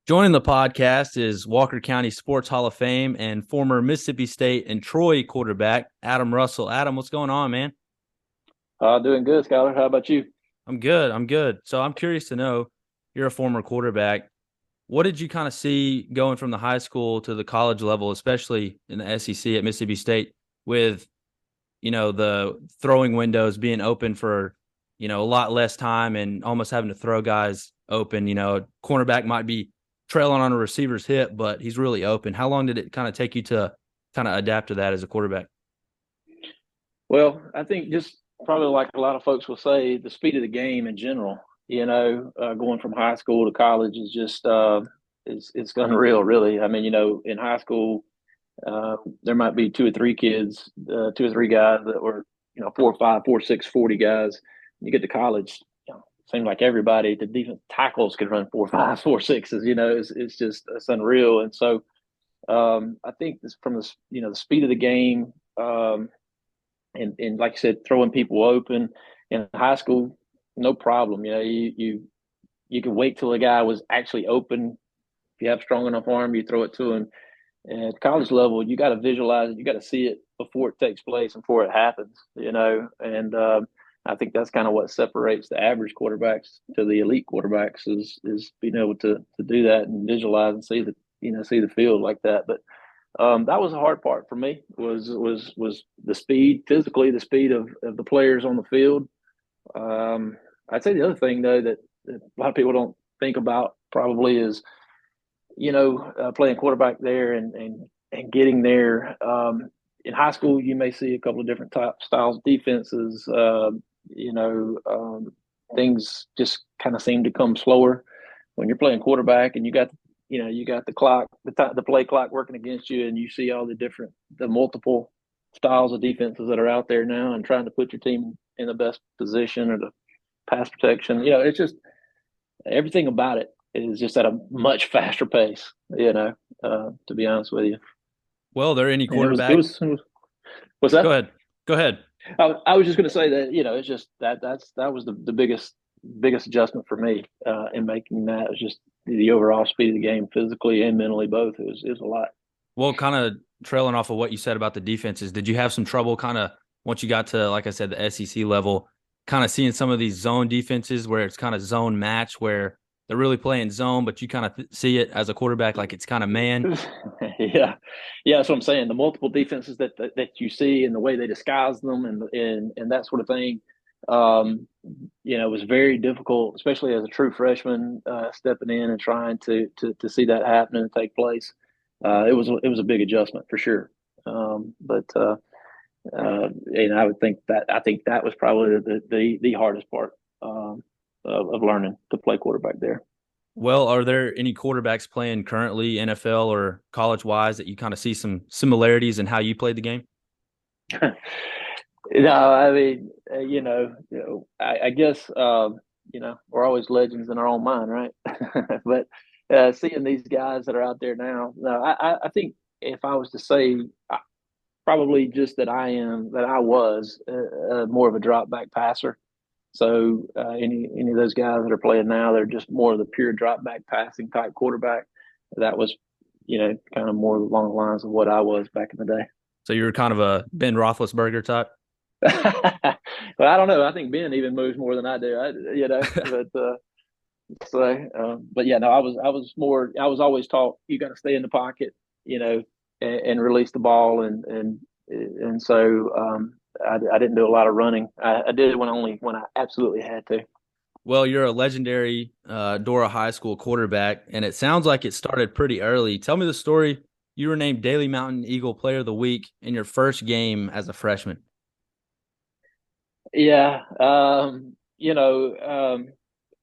Joining the podcast is Walker County Sports Hall of Fame and former Mississippi State and Troy quarterback, Adam Russell. Adam, what's going on, man? Doing good, Skylar. How about you? I'm good. I'm good. So I'm curious to know, you're a former quarterback. What did you kind of see going from the high school to the college level, especially in the SEC at Mississippi State, with, the throwing windows being open for, a lot less time and almost having to throw guys open? Cornerback might be trailing on a receiver's hip, but he's really open. How long did it kind of take you to kind of adapt to that as a quarterback? Well, I think just probably like a lot of folks will say, the speed of the game in general. Going from high school to college is just it's unreal, really. I mean, in high school, there might be two or three kids, two or three guys that were 4 or 5, 4, 6, 40 guys. You get to college, it seems like everybody, the defense tackles could run 4, 5, 4, 6s. It's unreal. And so I think this, from the speed of the game. And like you said, throwing people open in high school, no problem. You can wait till the guy was actually open. If you have strong enough arm, you throw it to him. At college level, you got to visualize it. You got to see it before it takes place and before it happens. And I think that's kind of what separates the average quarterbacks to the elite quarterbacks is being able to do that and visualize and see the field like that. But that was the hard part for me was the speed, physically the speed of the players on the field. I'd say the other thing though that a lot of people don't think about probably is playing quarterback there and getting there. In high school, you may see a couple of different type styles of defenses. You know, um, Things just kind of seem to come slower when you're playing quarterback, and you got the clock, the play clock working against you, and you see all the multiple styles of defenses that are out there now, and trying to put your team in the best position or the pass protection. It's just everything about it is just at a much faster pace. To be honest with you, Well, are there any and it quarterback? was what's Go that? ahead. Go ahead. I was just going to say that it's just that was the biggest adjustment for me in making that. It was just the overall speed of the game, physically and mentally, both. It was a lot. Well, kind of trailing off of what you said about the defenses, did you have some trouble kind of once you got to, like I said, the SEC level, kind of seeing some of these zone defenses where it's kind of zone match where they're really playing zone, but you kind of see it as a quarterback like it's kind of man? Yeah, yeah, that's what I'm saying. The multiple defenses that you see and the way they disguise them and that sort of thing, um, it was very difficult, especially as a true freshman, stepping in and trying to see that happen and take place. It was a big adjustment for sure. But I think that was probably the hardest part of learning to play quarterback there. Well, are there any quarterbacks playing currently NFL or college wise that you kind of see some similarities in how you played the game? No, I mean, I guess we're always legends in our own mind, right? But seeing these guys that are out there now, no, I think if I was to say, probably just that I was more of a drop back passer. So any of those guys that are playing now, they're just more of the pure drop back passing type quarterback. That was, kind of more along the lines of what I was back in the day. So you're kind of a Ben Roethlisberger type. Well, I don't know. I think Ben even moves more than I do. But yeah, no, I was always taught you got to stay in the pocket, and release the ball, and so I didn't do a lot of running. I did it when I absolutely had to. Well, you're a legendary Dora High School quarterback, and it sounds like it started pretty early. Tell me the story. You were named Daily Mountain Eagle Player of the Week in your first game as a freshman. Yeah,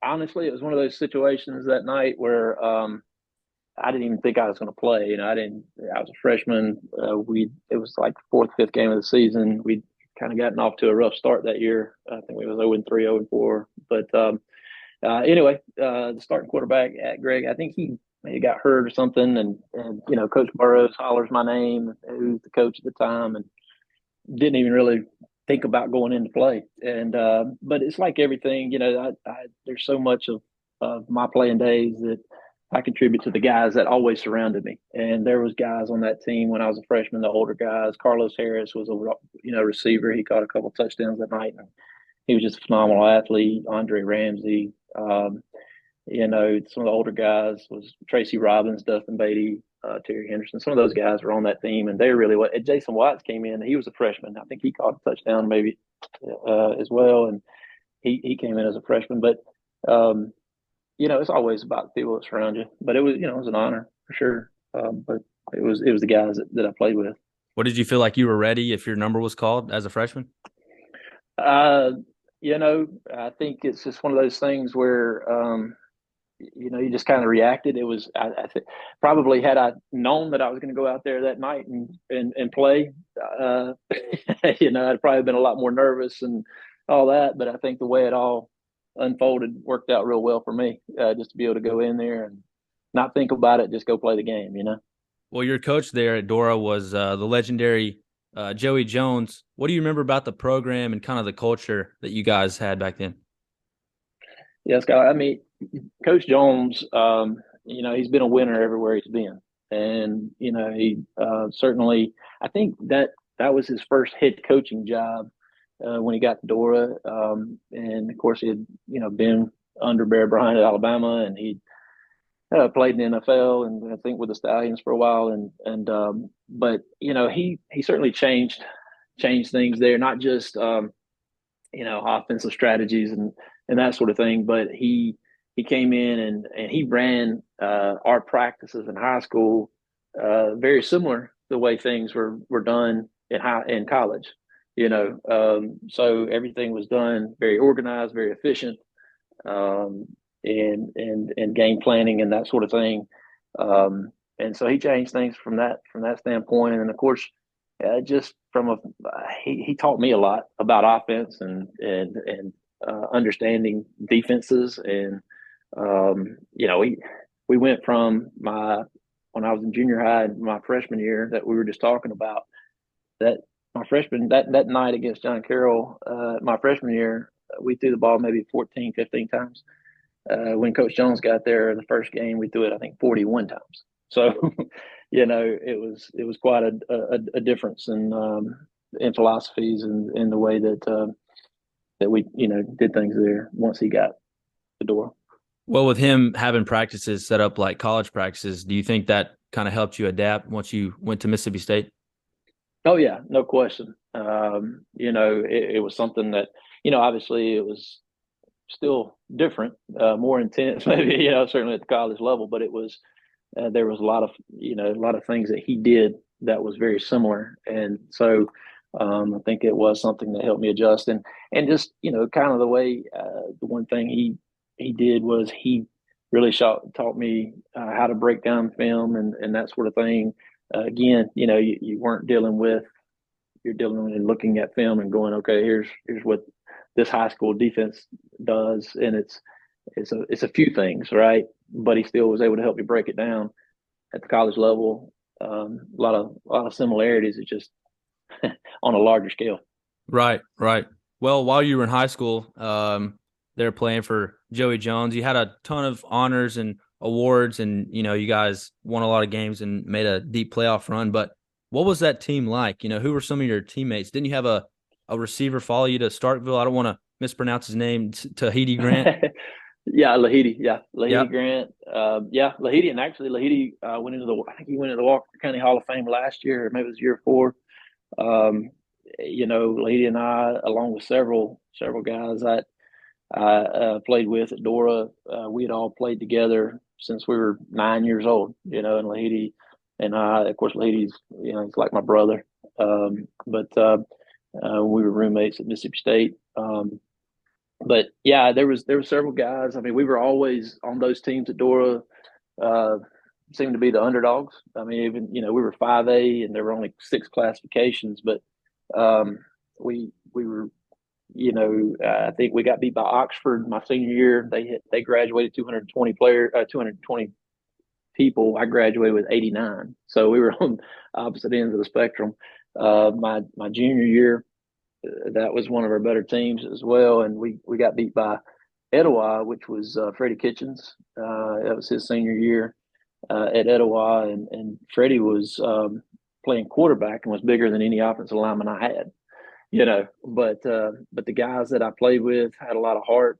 honestly, it was one of those situations that night where I didn't even think I was going to play. I didn't. I was a freshman. It was like the fourth, fifth game of the season. We'd kind of gotten off to a rough start that year. I think we was 0-3, 0-4. But anyway, the starting quarterback at Greg, I think he maybe got hurt or something, and Coach Burrows hollers my name, who's the coach at the time, and didn't even really think about going into play. And but it's like everything, there's so much of my playing days that I contribute to the guys that always surrounded me. And there was guys on that team when I was a freshman, the older guys. Carlos Harris was a receiver. He caught a couple touchdowns that night. And he was just a phenomenal athlete. Andre Ramsey, some of the older guys was Tracy Robbins, Dustin Beatty, Terry Henderson. Some of those guys were on that team, and they really what Jason Watts came in. He was a freshman. I think he caught a touchdown maybe as well, and he came in as a freshman. But it's always about the people that surround you. But it was an honor for sure. But it was the guys that I played with. What did you feel like you were ready if your number was called as a freshman? I think it's just one of those things where you just kind of reacted. It was I think probably had I known that I was going to go out there that night and play, I'd probably been a lot more nervous and all that. But I think the way it all unfolded worked out real well for me, just to be able to go in there and not think about it, just go play the game. Well, your coach there at Dora was the legendary Joey Jones. What do you remember about the program and kind of the culture that you guys had back then? Yeah, Skylar. I mean, Coach Jones, he's been a winner everywhere he's been. And, he certainly, I think that was his first head coaching job when he got to Dora. And, of course, he had, been under Bear Bryant at Alabama, and he played in the NFL and I think with the Stallions for a while. But, he certainly changed things there, not just, offensive strategies and that sort of thing, but he came in and he ran our practices in high school very similar to the way things were done in college. So everything was done very organized, very efficient, and game planning and that sort of thing. And so he changed things from that standpoint. And then of course, just he taught me a lot about offense and understanding defenses. And we went from when I was in junior high, my freshman year that we were just talking about, that my freshman that night against John Carroll, my freshman year, we threw the ball maybe 14, 15 times. When Coach Jones got there in the first game, we threw it I think 41 times. So, it was quite a difference in philosophies and in the way that we did things there once he got the door. Well, with him having practices set up like college practices, do you think that kind of helped you adapt once you went to Mississippi State? Oh yeah, no question. It was something that obviously it was still different, more intense, maybe certainly at the college level, but it was there was a lot of things that he did that was very similar, and so I think it was something that helped me adjust and just kind of the way the one thing he did was he really taught me how to break down film and that sort of thing. Again, you weren't you're dealing and looking at film and going, okay, here's what this high school defense does, and it's a few things, right? But he still was able to help me break it down at the college level. A lot of similarities. It's just on a larger scale. Right. Well, while you were in high school, they were playing for Joey Jones. You had a ton of honors and awards, and you guys won a lot of games and made a deep playoff run. But what was that team like? Who were some of your teammates? Didn't you have a receiver follow you to Starkville? I don't want to mispronounce his name. Tahiti Grant. Yeah, Lahiti. Yeah, Lahiti Yep. Grant. Lahiti, and actually Lahiti went into I think he went into the Walker County Hall of Fame last year, or maybe it was year 4. Lahiti and I, along with several guys that I played with at Dora, we had all played together since we were 9 years old. And Lahiti and I, of course, Lahiti's he's like my brother. But we were roommates at Mississippi State. But yeah, there was several guys. I mean, we were always on those teams at Dora. Seemed to be the underdogs. I mean, even we were 5A and there were only 6 classifications, but we were. I think we got beat by Oxford my senior year. They graduated 220 people. I graduated with 89, so we were on opposite ends of the spectrum. My junior year, that was one of our better teams as well, and we got beat by Etowah, which was Freddie Kitchens. That was his senior year at Etowah, and Freddie was playing quarterback and was bigger than any offensive lineman I had. But the guys that I played with had a lot of heart.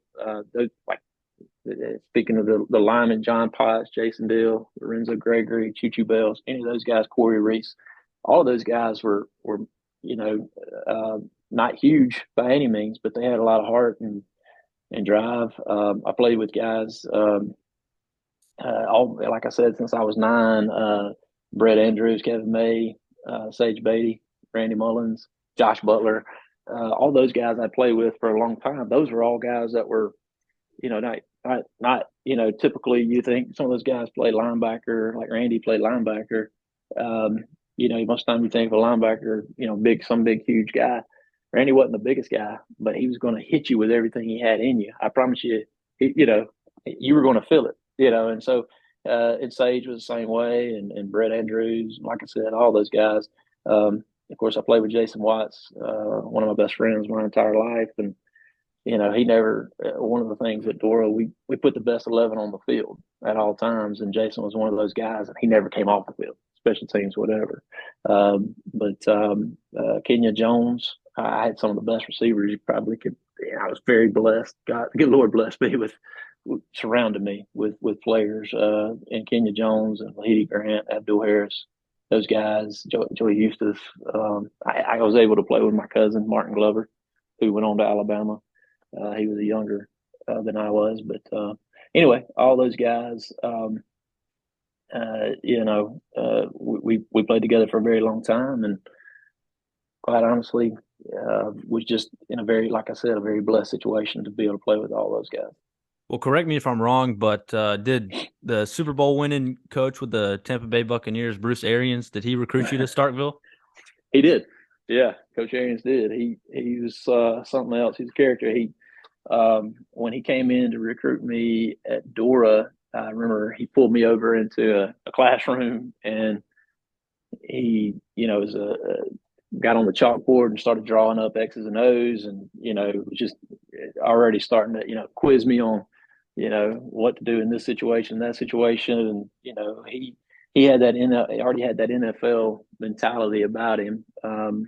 Speaking of the linemen, John Potts, Jason Dill, Lorenzo Gregory, Choo Choo Bells, any of those guys, Corey Reese, all of those guys were you know not huge by any means, but they had a lot of heart and drive. I played with guys, all like I said, since I was 9. Brett Andrews, Kevin May, Sage Beatty, Randy Mullins, Josh Butler, all those guys I played with for a long time. Those were all guys that were, not typically you think some of those guys play linebacker, like Randy played linebacker. Most of the time you think of a linebacker, some big huge guy. Randy wasn't the biggest guy, but he was going to hit you with everything he had in you. I promise you, you were going to feel it, and so and Sage was the same way, and Brett Andrews, like I said, all those guys. Of course, I played with Jason Watts, one of my best friends my entire life, and he never. One of the things at Dora, we put the best 11 on the field at all times, and Jason was one of those guys, and he never came off the field, special teams, whatever. Kenya Jones, I had some of the best receivers you probably could. I was very blessed. God, good Lord bless me with surrounded me with players, and Kenya Jones and Lahidi Grant, Abdul Harris, those guys, Joey Eustace. I was able to play with my cousin Martin Glover, who went on to Alabama. He was younger than I was, but anyway, all those guys. We played together for a very long time, and quite honestly, was just in a very, like I said, a very blessed situation to be able to play with all those guys. Well, correct me if I'm wrong, but did the Super Bowl winning coach with the Tampa Bay Buccaneers, Bruce Arians, did he recruit you to Starkville? He did. Yeah, Coach Arians did. He was something else. He's a character. When he came in to recruit me at Dora, I remember he pulled me over into a classroom, and he, got on the chalkboard and started drawing up X's and O's, and was just already starting to quiz me on what to do in this situation, that situation, and he had that he already had that NFL mentality about him, and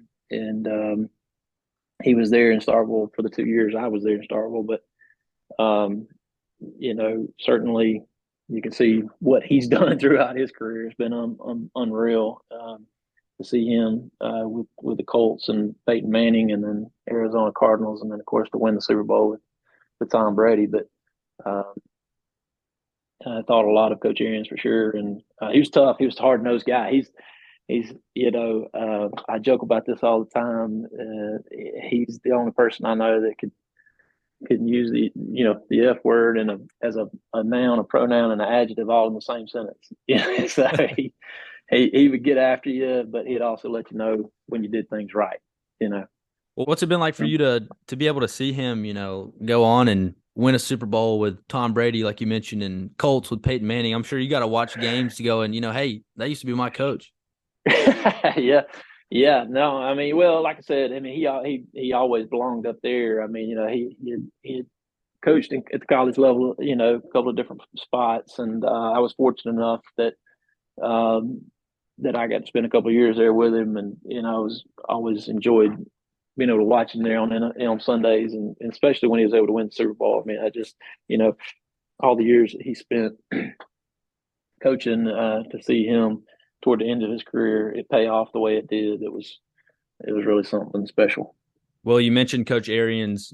he was there in Starkville for the 2 years I was there in Starkville, but certainly you can see what he's done throughout his career. It's been unreal. To see him with the Colts and Peyton Manning, and then Arizona Cardinals, and then of course to win the Super Bowl with Tom Brady. But I thought a lot of Coach Arians for sure, and he was tough. He was a hard nosed guy. He's I joke about this all the time. He's the only person I know that could use the F word and as a noun, a pronoun, and an adjective all in the same sentence. So he would get after you, but he'd also let you know when you did things right. Well, what's it been like for you to be able to see him, go on and win a Super Bowl with Tom Brady, like you mentioned, and Colts with Peyton Manning? I'm sure you got to watch games to go and hey, that used to be my coach. Yeah. No, I mean, well, like I said, I mean, he always belonged up there. I mean, he had coached at the college level, a couple of different spots, and I was fortunate enough that I got to spend a couple of years there with him, and I was always enjoyed being able to watch him there on Sundays, and especially when he was able to win the Super Bowl. I mean, I just all the years that he spent coaching, to see him toward the end of his career, it pay off the way it did. It was really something special. Well, you mentioned Coach Arians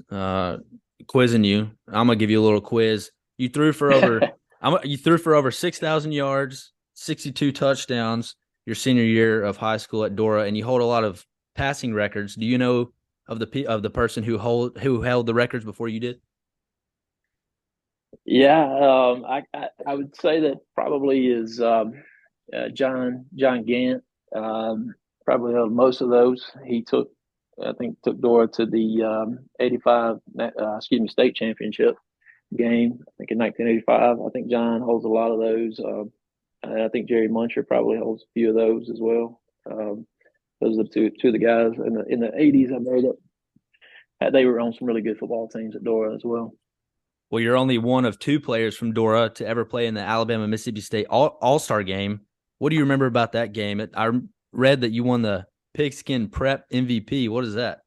quizzing you. I'm gonna give you a little quiz. You threw for over 6,000 yards, 62 touchdowns your senior year of high school at Dora, and you hold a lot of passing records. Do you know of the person who held the records before you did? Yeah, I would say that probably is John Gant. Probably held most of those. He took Dora to the 85 state championship game, I think in 1985. I think John holds a lot of those. I think Jerry Muncher probably holds a few of those as well. Those are two of the guys in the 80s. I know that they were on some really good football teams at Dora as well. Well, you're only one of two players from Dora to ever play in the Alabama Mississippi State All-Star game. What do you remember about that game? I read that you won the Pigskin Prep MVP. What is that?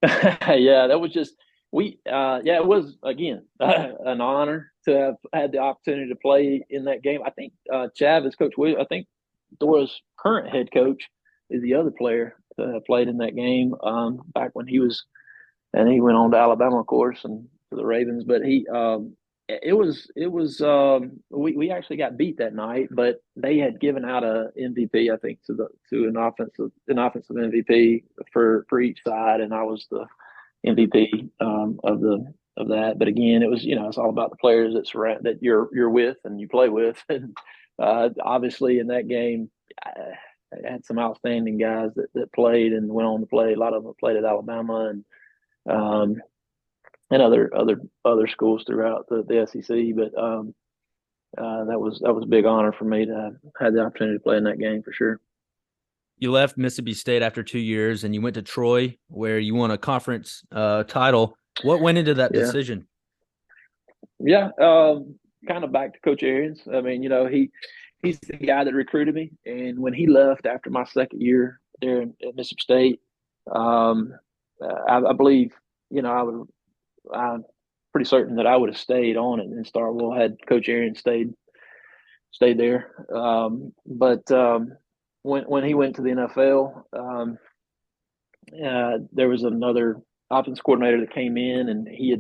Yeah, that was just yeah, it was again an honor to have had the opportunity to play in that game. I think Chavis, Coach Williams, I think Dora's current head coach is the other player that played in that game back when he was, and he went on to Alabama, of course, and to the Ravens. But we actually got beat that night, but they had given out a MVP, I think, to an offensive MVP for each side, and I was the MVP of that. But again, it was, it's all about the players that you're with and you play with, and obviously in that game. I had some outstanding guys that played and went on to play. A lot of them played at Alabama um, and other schools throughout the SEC. But that was a big honor for me to have had the opportunity to play in that game for sure. You left Mississippi State after 2 years and you went to Troy, where you won a conference title. What went into that Yeah, decision? yeah. Kind of back to Coach Arians. I mean, he's the guy that recruited me, and when he left after my second year there at Mississippi State, um, I believe I'm pretty certain that I would have stayed on it in Starkville had Coach Arians stayed there. But when he went to the NFL, there was another offense coordinator that came in, and he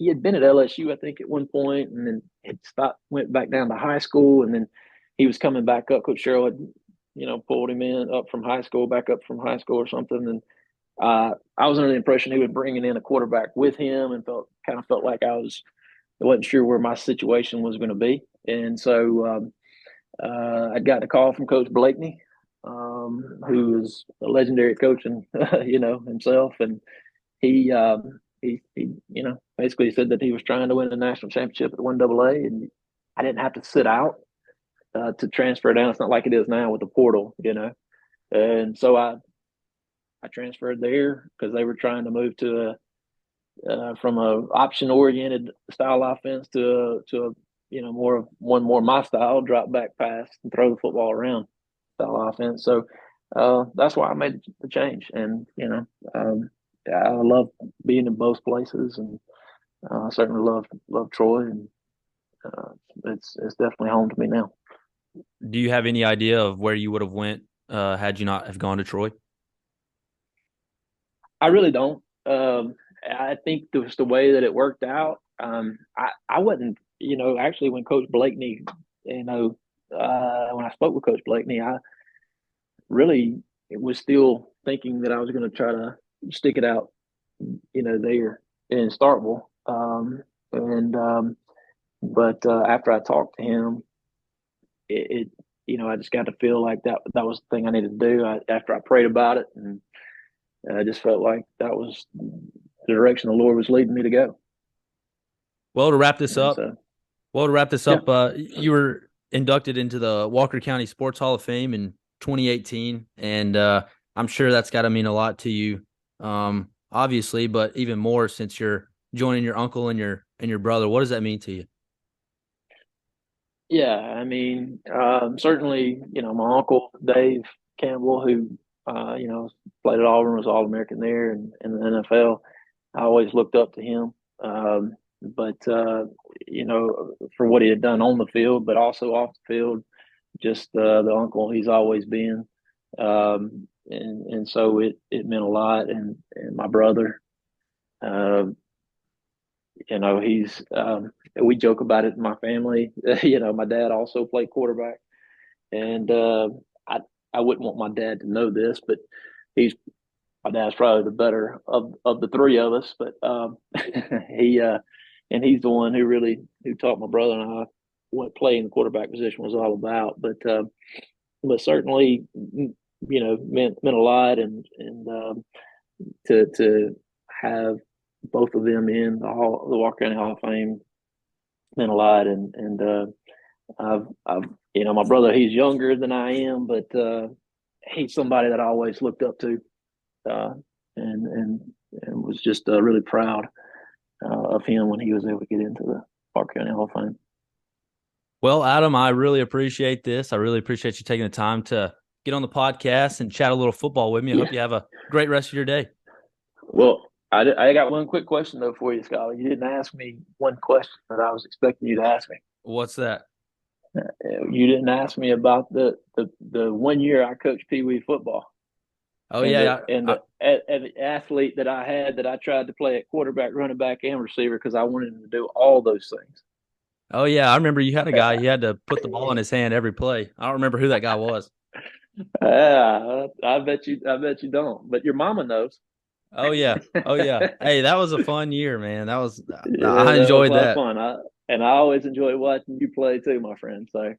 had been at LSU, I think, at one point, and then had stopped, went back down to high school, and then he was coming back up. Coach Sherrill had, pulled him in back up from high school or something, and I was under the impression he was bringing in a quarterback with him, and felt like I wasn't sure where my situation was going to be, and so I got a call from Coach Blakeney, who is a legendary coach and himself, and he basically said that he was trying to win a national championship at 1AA, and I didn't have to sit out to transfer down. It's not like it is now with the portal. And so I transferred there because they were trying to move to from a option oriented style offense to a more of more my style, drop back pass and throw the football around style offense. So that's why I made the change. And I love being in both places, and I certainly love Troy, and it's definitely home to me now. Do you have any idea of where you would have went had you not have gone to Troy? I really don't. I think the way that it worked out. I wasn't, actually when Coach Blakeney, when I spoke with Coach Blakeney, I really was still thinking that I was going to try to stick it out, there in Starkville. But after I talked to him, I just got to feel like that was the thing I needed to do. After I prayed about it, and I just felt like that was the direction the Lord was leading me to go. Well, to wrap this And up, so, yeah, you were inducted into the Walker County Sports Hall of Fame in 2018, and I'm sure that's got to mean a lot to you, obviously, but even more since you're joining your uncle and your brother. What does that mean to you? yeah. I mean, certainly, my uncle Dave Campbell, who played at Auburn, was All-American there and in the NFL. I always looked up to him. But for what he had done on the field, but also off the field, just the uncle he's always been. And so it meant a lot. And my brother, uh, he's, we joke about it in my family. My dad also played quarterback, and I wouldn't want my dad to know this, but he's my dad's probably the better of the three of us. But he and he's the one who taught my brother and I what playing the quarterback position was all about. But certainly, meant a lot, and to have both of them in the Walker County Hall of Fame meant a lot. And I've my brother, he's younger than I am, but he's somebody that I always looked up to, uh, and was just really proud of him when he was able to get into the Park County Hall of Fame. Well, Adam, I really appreciate this. I really appreciate you taking the time to get on the podcast and chat a little football with me. I hope you have a great rest of your day. Well, I got one quick question though for you, Skylar. You didn't ask me one question that I was expecting you to ask me. What's that? You didn't ask me about the 1 year I coached Pee Wee football. Oh, And yeah. the athlete that I had that I tried to play at quarterback, running back, and receiver because I wanted him to do all those things. Oh, yeah. I remember you had a guy, he had to put the ball in his hand every play. I don't remember who that guy was. Yeah, I bet you don't. But your mama knows. Oh, yeah. Oh, yeah. Hey, that was a fun year, man. Yeah, I that was a enjoyed lot of that. fun. I always enjoy watching you play too, my friend. So,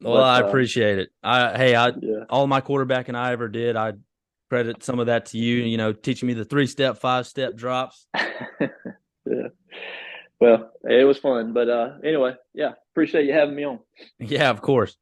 Well, but I appreciate it. yeah, All my quarterbacking I ever did, I credit some of that to you, teaching me the 3-step, 5-step drops. yeah. Well, it was fun. But anyway, yeah, appreciate you having me on. Yeah, of course.